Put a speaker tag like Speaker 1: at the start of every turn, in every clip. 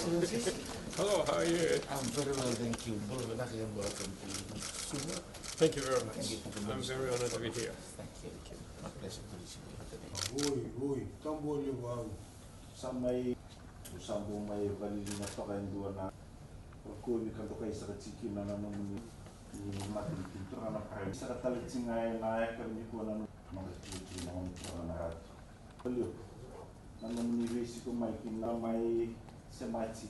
Speaker 1: Excellency.
Speaker 2: Hello, how are you?
Speaker 1: I'm very well, thank you. Welcome to Suva.
Speaker 2: Thank you very much.
Speaker 1: Thank you for the
Speaker 2: I'm very honored to be here.
Speaker 1: Thank you. My pleasure to receive you today.
Speaker 3: Oi, tambole wao.
Speaker 4: Samay usambong may valili na pakaindo na ko mi kanto kay sa tsiki na naman ni matin pintura na kay sa katalit singay na ay kami ko na mga tsiki na mga na rat. Paliw. Naman ni resi ko may kinla may semati.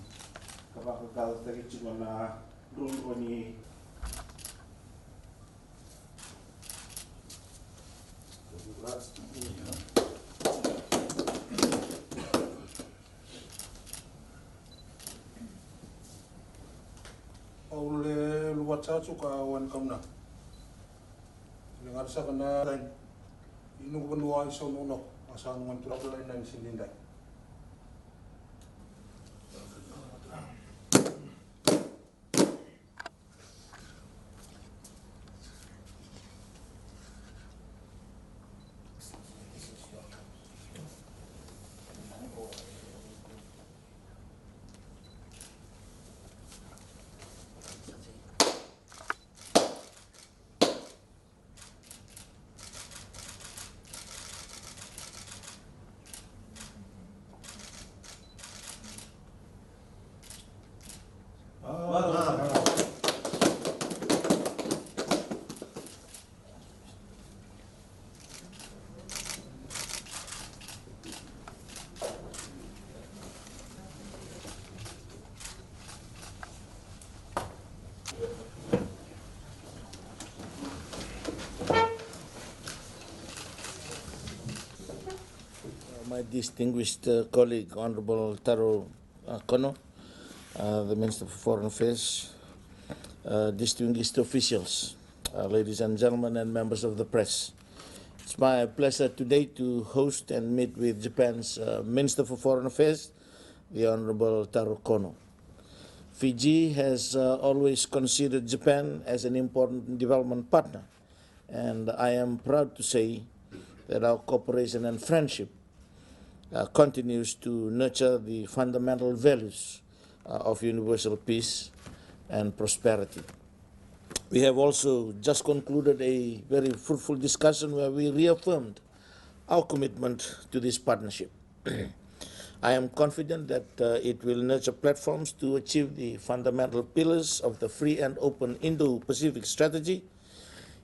Speaker 4: Kapag tagi tsiko na rulo ni
Speaker 3: Aule luat satu kawan kamu na. Dengar sa kana rin. Inu benua iso nono asang mantura lain nang silindai.
Speaker 4: my distinguished colleague, Honorable Taro Kono, the Minister for Foreign Affairs, distinguished officials, ladies and gentlemen, and members of the press. It's my pleasure today to host and meet with Japan's Minister for Foreign Affairs, the Honorable Taro Kono. Fiji has always considered Japan as an important development partner, and I am proud to say that our cooperation and friendship continues to nurture the fundamental values of universal peace and prosperity. We have also just concluded a very fruitful discussion where we reaffirmed our commitment to this partnership. I am confident that it will nurture platforms to achieve the fundamental pillars of the free and open Indo-Pacific strategy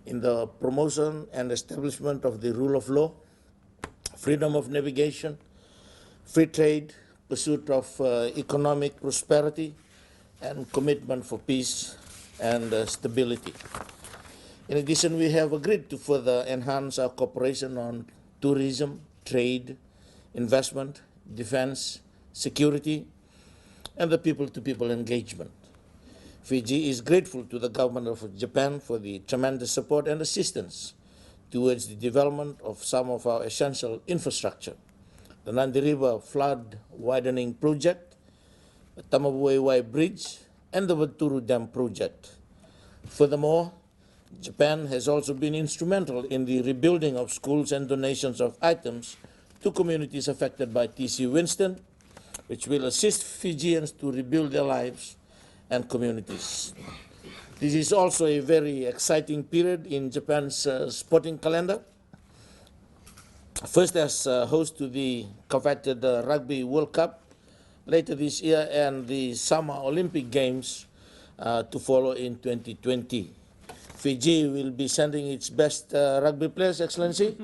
Speaker 4: in the promotion and establishment of the rule of law, freedom of navigation, free trade, pursuit of economic prosperity, and commitment for peace and stability. In addition, we have agreed to further enhance our cooperation on tourism, trade, investment, defense, security, and the people-to-people engagement. Fiji is grateful to the government of Japan for the tremendous support and assistance towards the development of some of our essential infrastructure. The Nandi River Flood Widening Project, the Tamabuewai Bridge, and the Waturu Dam Project. Furthermore, Japan has also been instrumental in the rebuilding of schools and donations of items to communities affected by TC Winston, which will assist Fijians to rebuild their lives and communities. This is also a very exciting period in Japan's sporting calendar. First as host to the coveted Rugby World Cup later this year and the Summer Olympic Games to follow in 2020. Fiji will be sending its best rugby players, Excellency,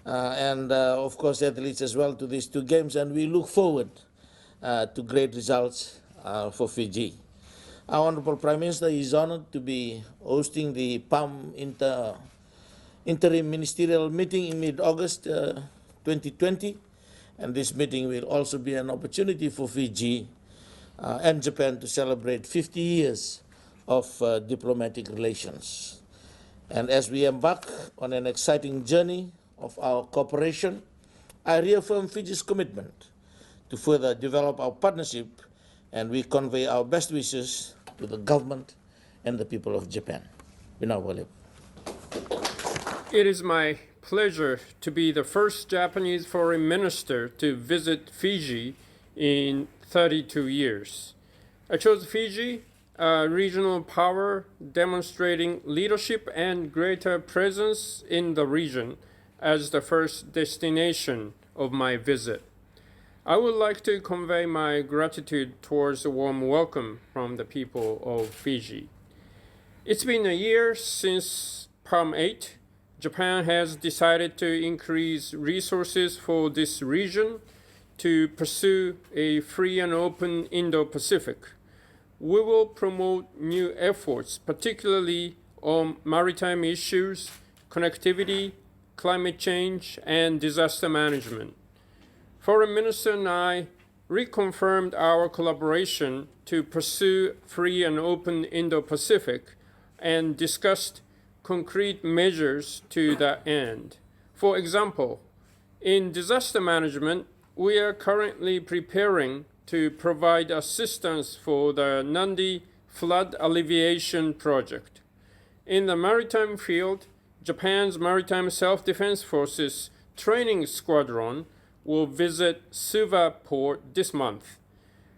Speaker 4: and of course athletes as well to these two games, and we look forward to great results for Fiji. Our Honorable Prime Minister is honored to be hosting the PAM Interim Ministerial Meeting in mid-August 2020, and this meeting will also be an opportunity for Fiji and Japan to celebrate 50 years of diplomatic relations. And as we embark on an exciting journey of our cooperation, I reaffirm Fiji's commitment to further develop our partnership, and we convey our best wishes to the government and the people of Japan.
Speaker 2: It is my pleasure to be the first Japanese foreign minister to visit Fiji in 32 years. I chose Fiji, a regional power demonstrating leadership and greater presence in the region, as the first destination of my visit. I would like to convey my gratitude towards the warm welcome from the people of Fiji. It's been a year since Palm 8. Japan has decided to increase resources for this region to pursue a free and open Indo-Pacific. We will promote new efforts, particularly on maritime issues, connectivity, climate change, and disaster management. Foreign Minister and I reconfirmed our collaboration to pursue free and open Indo-Pacific and discussed concrete measures to that end. For example, in disaster management, we are currently preparing to provide assistance for the Nandi flood alleviation project. In the maritime field, Japan's Maritime Self-Defense Forces training squadron will visit Suva port this month.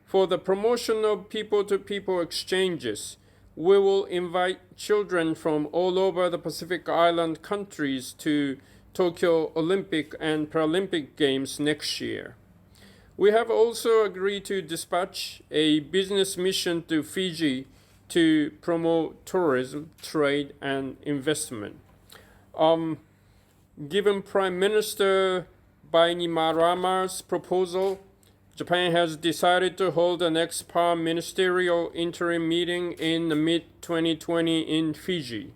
Speaker 2: For the promotion of people-to-people exchanges, we will invite children from all over the Pacific Island countries to Tokyo Olympic and Paralympic Games next year. We have also agreed to dispatch a business mission to Fiji to promote tourism, trade, and investment. Given Prime Minister Bainimarama's proposal, Japan has decided to hold the next Prime Ministerial interim meeting in mid-2020 in Fiji.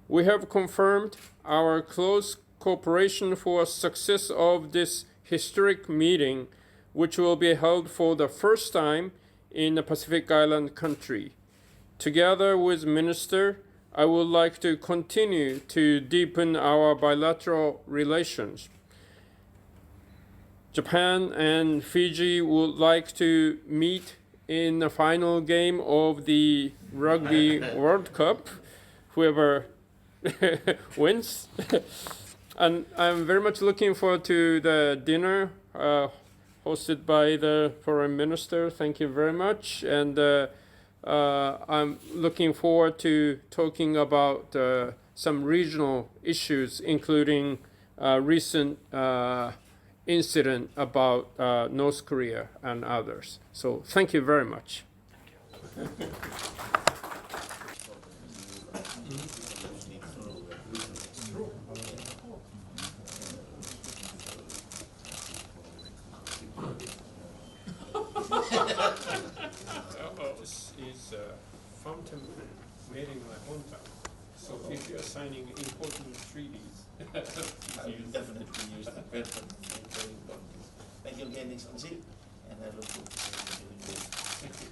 Speaker 2: We have confirmed our close cooperation for the success of this historic meeting, which will be held for the first time in a Pacific Island country. Together with Minister, I would like to continue to deepen our bilateral relations. Japan and Fiji would like to meet in the final game of the Rugby World Cup, whoever wins. And I'm very much looking forward to the dinner hosted by the Foreign Minister. Thank you very much. And I'm looking forward to talking about some regional issues, including recent incident about North Korea and others. So thank you very much. This is a fountain pen made in my hometown. So if you're signing important treaties,
Speaker 4: I will definitely use that pen. Thank you again, Excellency, and I look forward to doing this.
Speaker 2: Thank you.